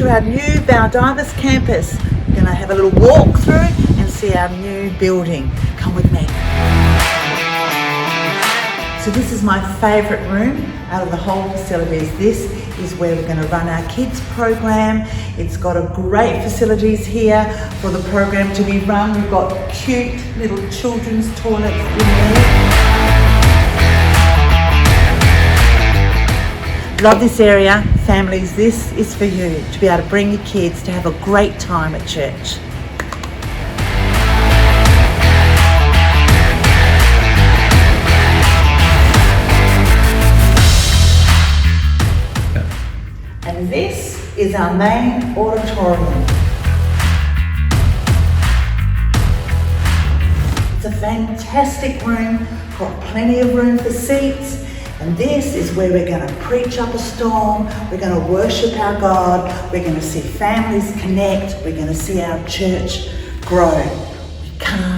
to our new Baldivis campus. We're going to have a little walk through and see our new building. Come with me. So this is my favourite room out of the whole facilities. This is where we're going to run our kids program. It's got a great facilities here for the program to be run. We've got cute little children's toilets in there. Love this area. Families, this is for you, to be able to bring your kids to have a great time at church. And this is our main auditorium. It's a fantastic room, got plenty of room for seats. And this is where we're going to preach up a storm, we're going to worship our God, we're going to see families connect, we're going to see our church grow. We can't